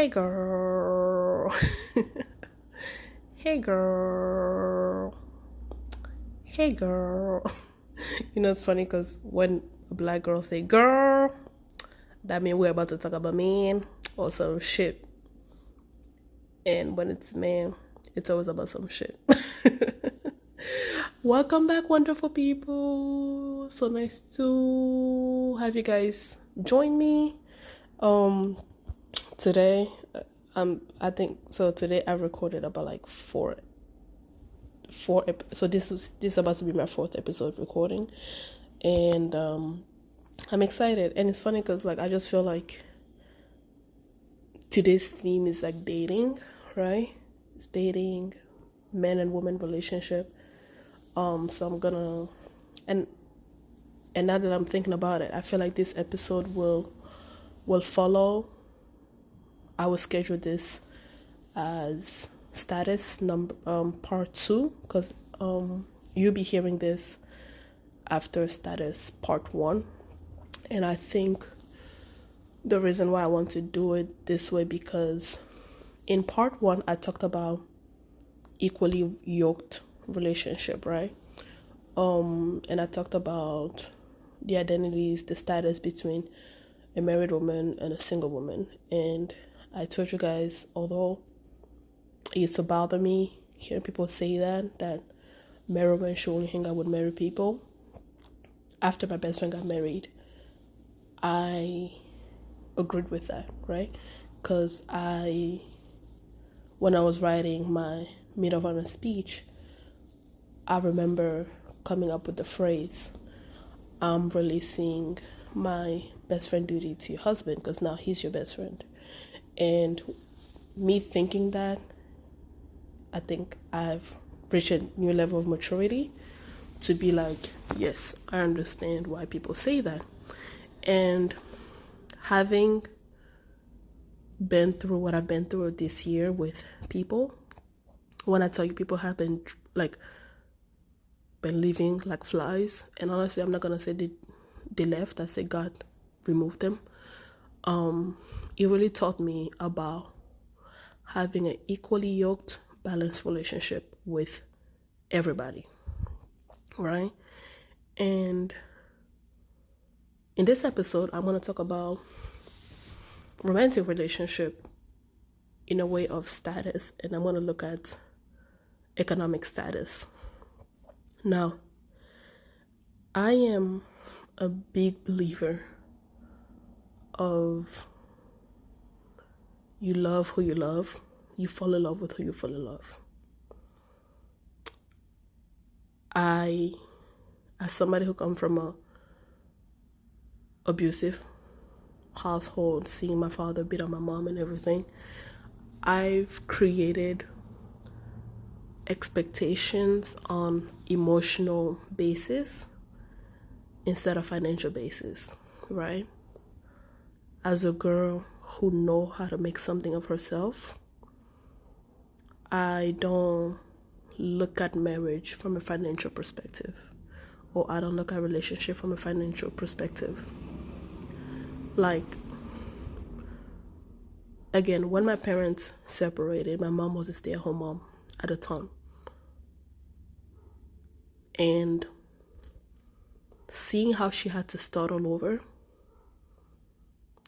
Hey girl. Hey girl. Hey girl. You know, it's funny because when a black girl say girl, that means we're about to talk about man or some shit. And when it's man, it's always about some shit. Welcome back, wonderful people. So nice to have you guys join me. Today, I think so. Today I recorded about like four. So this is about to be my fourth episode recording, and I'm excited. And it's funny because like I just feel like today's theme is like dating, right? It's dating, man and woman relationship. So I'm gonna and now that I'm thinking about it, I feel like this episode will follow. I will schedule this as status number part 2 because you'll be hearing this after status part 1, and I think the reason why I want to do it this way because in part 1 I talked about equally yoked relationship, right? And I talked about the identities, the status between a married woman and a single woman, and I told you guys, although it used to bother me hearing people say that married women should only hang out with married people. After my best friend got married, I agreed with that, right? Because when I was writing my Maid of Honor speech, I remember coming up with the phrase, I'm releasing my best friend duty to your husband because now he's your best friend. And me thinking that, I think I've reached a new level of maturity to be like, yes, I understand why people say that. And having been through what I've been through this year with people, when I tell you people have been leaving like flies, and honestly, I'm not gonna say they left. I say God removed them. It really taught me about having an equally yoked, balanced relationship with everybody, right? And in this episode, I'm going to talk about romantic relationship in a way of status, and I'm going to look at economic status. Now, I am a big believer of you love who you love, you fall in love with who you fall in love. As somebody who comes from a abusive household, seeing my father beat on my mom and everything, I've created expectations on emotional basis instead of financial basis, right? As a girl who know how to make something of herself, I don't look at marriage from a financial perspective, or I don't look at relationship from a financial perspective. Like, again, when my parents separated, my mom was a stay-at-home mom at the time. And seeing how she had to start all over,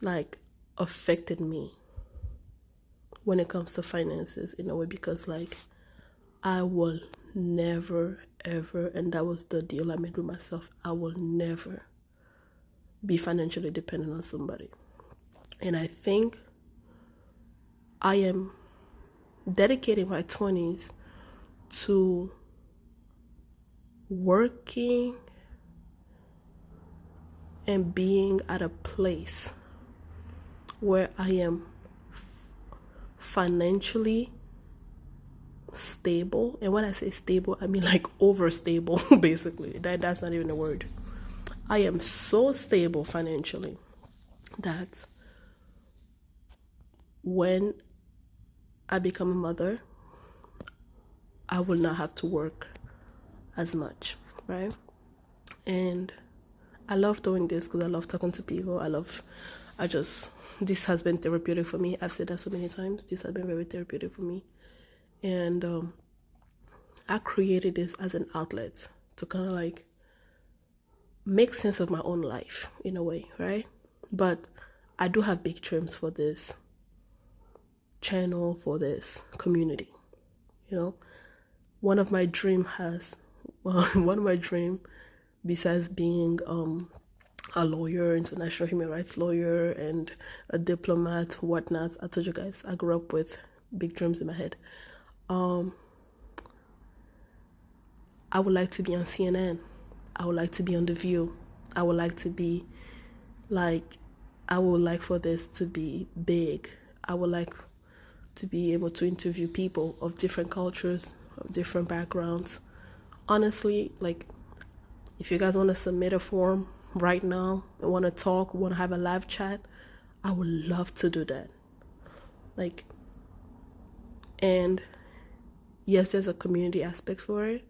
like, affected me when it comes to finances in a way, because like I will never ever, and that was the deal I made with myself, I will never be financially dependent on somebody. And I think I am dedicating my 20s to working and being at a place where I am financially stable. And when I say stable, I mean like overstable, basically. That's not even a word. I am so stable financially that when I become a mother, I will not have to work as much, right? And I love doing this because I love talking to people. I love This has been therapeutic for me. I've said that so many times. This has been very therapeutic for me. And I created this as an outlet to kind of like make sense of my own life in a way, right? But I do have big dreams for this channel, for this community. You know, one of my dream besides being a lawyer, international human rights lawyer, and a diplomat, whatnot. I told you guys I grew up with big dreams in my head. I would like to be on CNN. I would like to be on The View. I would like for this to be big. I would like to be able to interview people of different cultures, of different backgrounds. Honestly, like, if you guys want to submit a form right now and want to talk, want to have a live chat, I would love to do that. Like, and yes, there's a community aspect for it,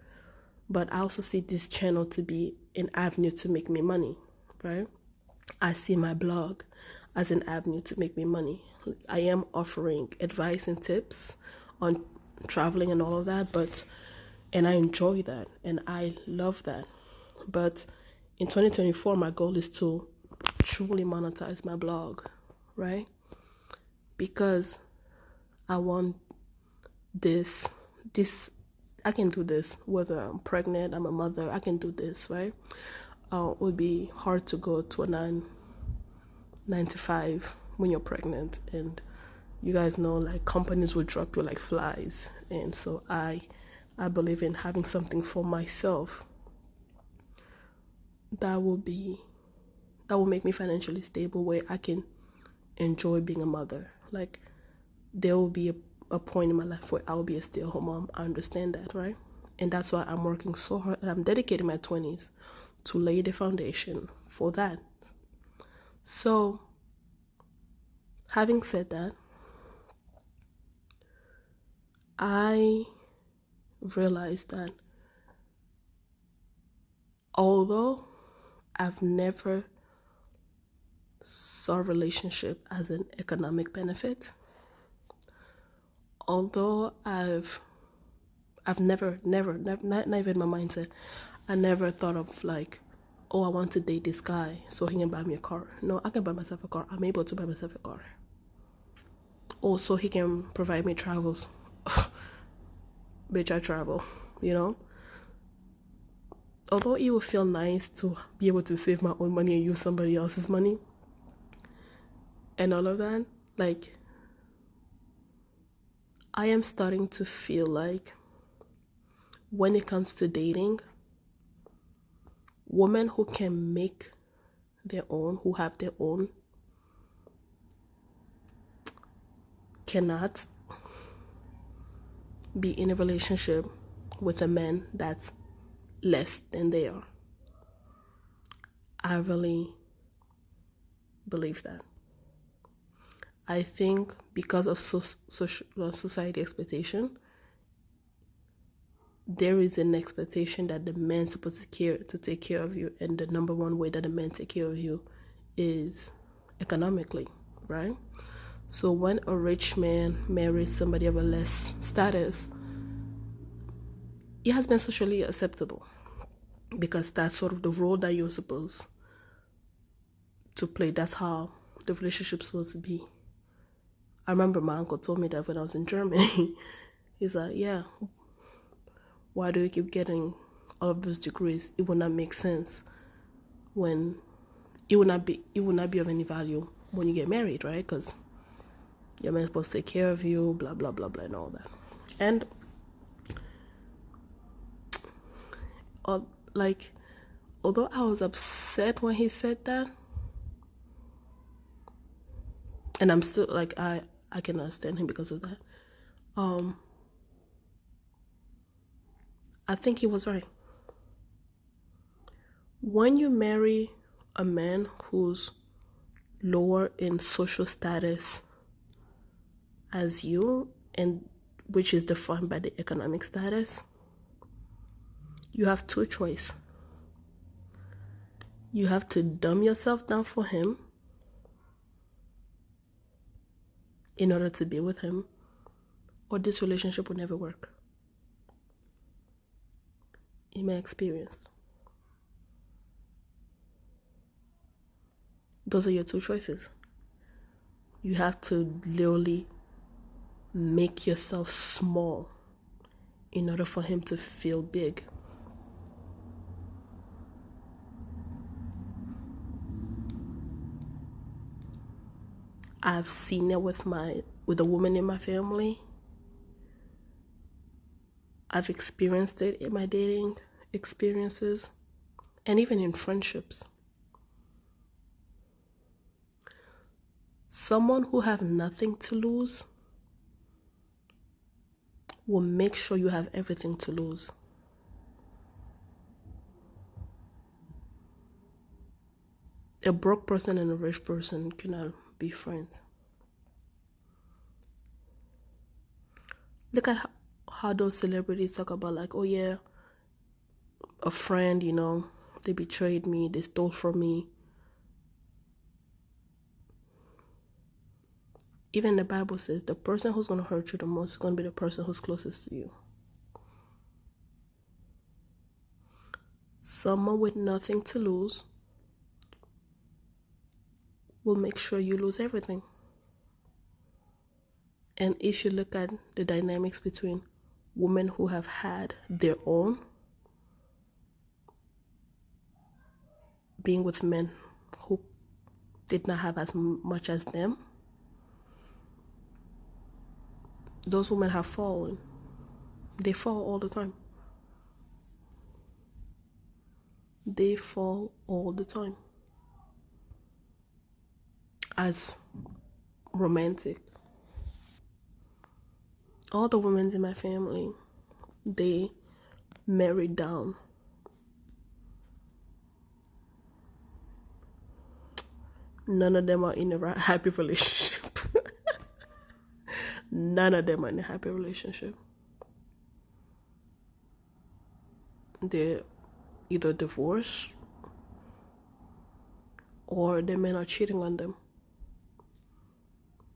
but I also see this channel to be an avenue to make me money, right? I see my blog as an avenue to make me money. I am offering advice and tips on traveling and all of that, and I enjoy that and I love that. But in 2024, my goal is to truly monetize my blog, right? Because I want this, I can do this, whether I'm pregnant, I'm a mother, I can do this, right? It would be hard to go to a 9 to 5 when you're pregnant, and you guys know, like, companies will drop you like flies. And so I believe in having something for myself that will make me financially stable, where I can enjoy being a mother. Like, there will be a point in my life where I will be a stay-at-home mom. I understand that, right? And that's why I'm working so hard, and I'm dedicating my 20s to lay the foundation for that. So, having said that, I realized that although I've never saw relationship as an economic benefit, although I've never, not even my mindset, I never thought of like, oh, I want to date this guy so he can buy me a car. No, I can buy myself a car. I'm able to buy myself a car. Oh, so he can provide me travels. Bitch, I travel, you know? Although it will feel nice to be able to save my own money and use somebody else's money and all of that, like, I am starting to feel like when it comes to dating, women who can make their own, who have their own, cannot be in a relationship with a man that's less than they are. I really believe that. I think because of society expectation, there is an expectation that the man's supposed to take care of you, and the number one way that the man take care of you is economically, right? So when a rich man marries somebody of a less status, it has been socially acceptable because that's sort of the role that you're supposed to play. That's how the relationship's supposed to be. I remember my uncle told me that when I was in Germany. He's like, yeah, why do you keep getting all of those degrees? It would not make sense when it would not be of any value when you get married, right? Because your man's supposed to take care of you, blah, blah, blah, blah, and all that. And although I was upset when he said that, and I'm still like, I can understand him because of that. I think he was right. When you marry a man who's lower in social status as you, and which is defined by the economic status, you have two choices. You have to dumb yourself down for him, in order to be with him, or this relationship will never work. In my experience, those are your two choices. You have to literally make yourself small in order for him to feel big. I've seen it with a woman in my family. I've experienced it in my dating experiences and even in friendships. Someone who have nothing to lose will make sure you have everything to lose. A broke person and a rich person cannot be friends. Look at how those celebrities talk about, like, oh yeah, a friend, they betrayed me, they stole from me. Even the Bible says the person who's going to hurt you the most is going to be the person who's closest to you. Someone with nothing to lose will make sure you lose everything. And if you look at the dynamics between women who have had their own, being with men who did not have as much as them, those women have fallen. They fall all the time. They fall all the time. As romantic. All the women in my family, they married down. None of them are in a happy relationship. None of them are in a happy relationship. They're either divorced or their men are cheating on them.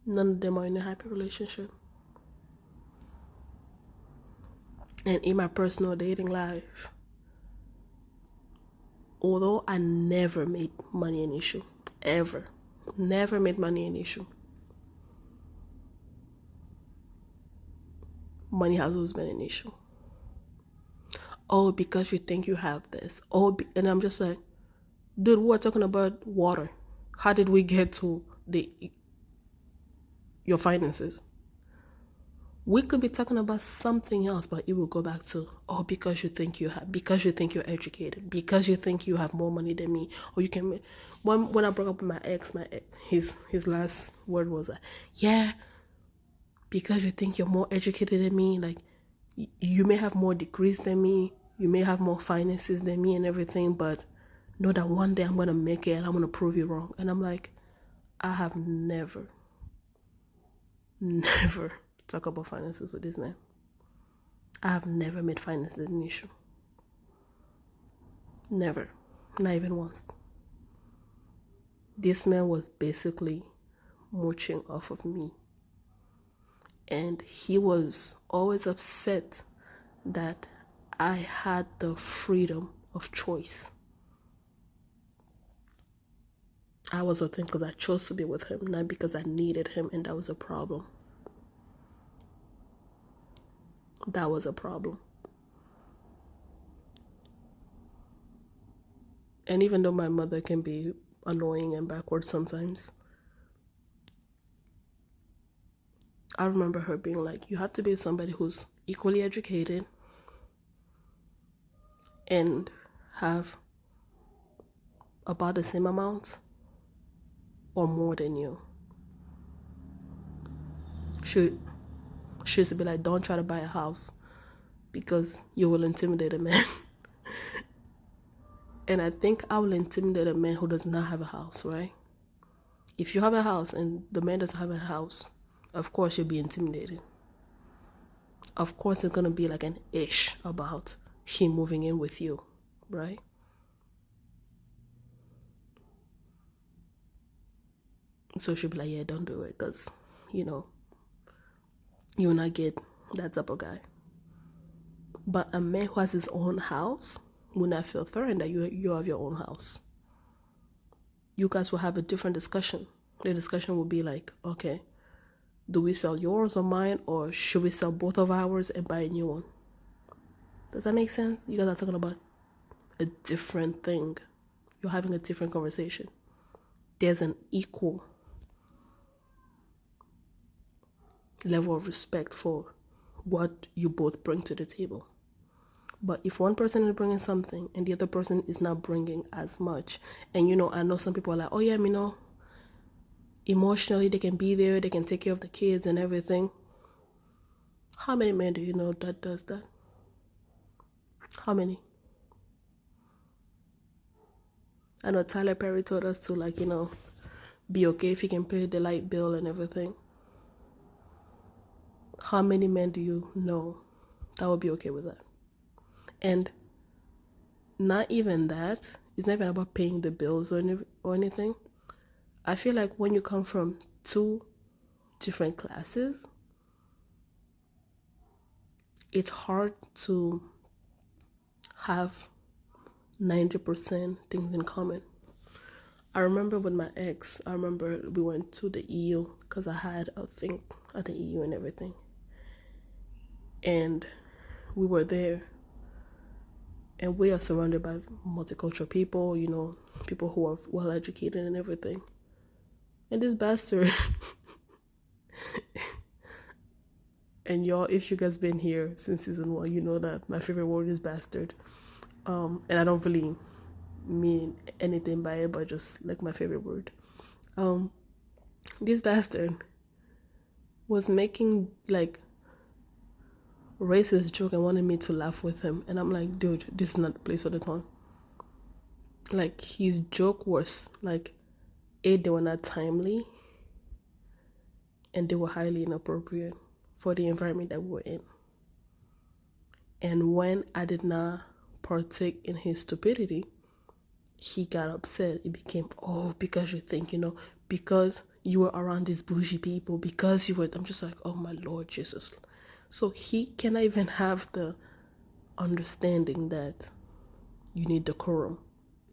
None of them are in a happy relationship. And in my personal dating life, although I never made money an issue, ever, never made money an issue, money has always been an issue. Oh, because you think you have this. And I'm just like, dude, we're talking about water. How did we get to your finances? We could be talking about something else, but it will go back to, because you think you're educated, because you think you have more money than me, or you can. When I broke up with my ex, his last word was, yeah, because you think you're more educated than me, like you may have more degrees than me, you may have more finances than me and everything, but know that one day I'm gonna make it and I'm gonna prove you wrong. And I'm like, I have never talk about finances with this man. I have never made finances an issue. Never. Not even once. This man was basically mooching off of me. And he was always upset that I had the freedom of choice. I was with him because I chose to be with him, not because I needed him, and that was a problem. That was a problem. And even though my mother can be annoying and backward sometimes, I remember her being like, you have to be somebody who's equally educated and have about the same amount or more than you. She used to be like, don't try to buy a house because you will intimidate a man. And I think I will intimidate a man who does not have a house, right? If you have a house and the man doesn't have a house, of course you'll be intimidated. Of course it's going to be like an ish about him moving in with you, right? So she'll be like, yeah, don't do it because you will not get that type of guy. But a man who has his own house will not feel threatened that you have your own house. You guys will have a different discussion. The discussion will be like, okay, do we sell yours or mine, or should we sell both of ours and buy a new one? Does that make sense? You guys are talking about a different thing. You're having a different conversation. There's an equal level of respect for what you both bring to the table. But if one person is bringing something and the other person is not bringing as much, and I know some people are like, oh yeah, emotionally they can be there, they can take care of the kids and everything. How many men do you know that does that? How many? I know Tyler Perry told us to be okay if he can pay the light bill and everything. How many men do you know that would be okay with that? And not even that, it's not even about paying the bills or anything. I feel like when you come from two different classes, it's hard to have 90% things in common. I remember with my ex, we went to the EU because I had a thing at the EU and everything. And we were there. And we are surrounded by multicultural people, people who are well educated and everything. And this bastard, and y'all, if you guys been here since season 1, you know that my favorite word is bastard. And I don't really mean anything by it, but just like my favorite word. This bastard was making racist joke and wanted me to laugh with him, and I'm like, dude, this is not the place or the time. His joke was they were not timely, and they were highly inappropriate for the environment that we were in. And when I did not partake in his stupidity, he got upset. It became, because you think, because you were around these bougie people, because you were, I'm just like, oh my Lord Jesus. So he cannot even have the understanding that you need decorum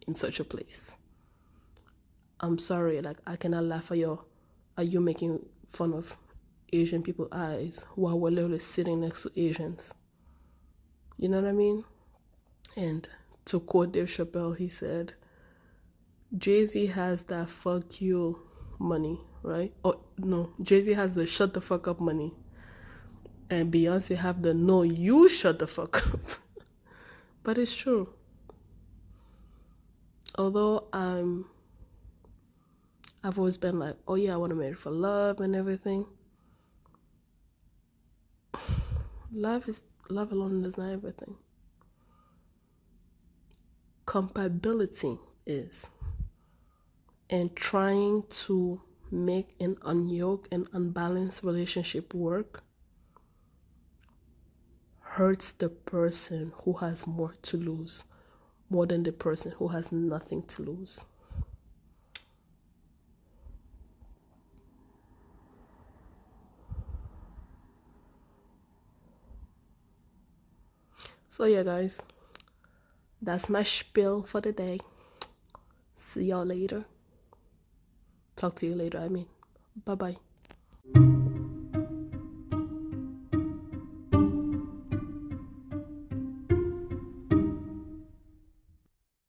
in such a place. I'm sorry, I cannot laugh at you making fun of Asian people's eyes while we're literally sitting next to Asians. You know what I mean? And to quote Dave Chappelle, he said, Jay-Z has that fuck you money, right? Oh, no, Jay-Z has the shut the fuck up money. And Beyonce have the no, you shut the fuck up. But it's true. Although I've always been like, oh yeah, I want to marry for love and everything. Love alone is not everything. Compatibility is. And trying to make an unyoked and unbalanced relationship work hurts the person who has more to lose more than the person who has nothing to lose. So yeah, guys, that's my spiel for the day. See y'all later. Talk to you later, bye-bye.